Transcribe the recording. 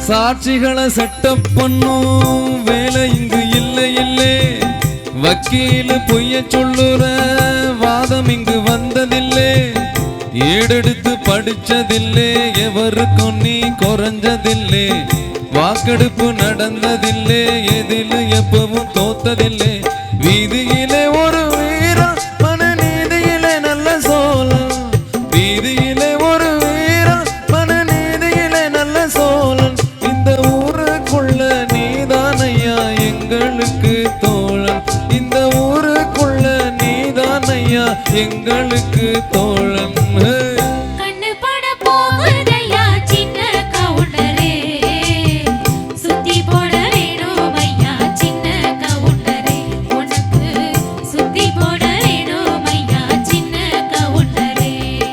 சாட்சிகளை செட்டப் பண்ணும் வேலை இங்கு இல்லை இல்லை. வக்கீல் பொய்ய சொல்லுற வாதம் இங்கு வந்ததில்லை. ஏடெடுத்து படிச்சதில்லை, எவருக்கும் நீ குறைஞ்சதில்லை. வாக்கெடுப்பு நடந்ததில்லை, எதில் எப்பவும் தோத்ததில்லை. வீதியிலே ஒரு வீரன், மனநீதியிலே நல்ல சோழன். வீதியிலே ஒரு வீரன், மனநீதியிலே நல்ல சோழன். இந்த ஊருக்குள்ள நீதான் ஐயா எங்களுக்கு தோழன். இந்த ஊருக்குள்ள நீதான் ஐயா எங்களுக்கு தோழன்.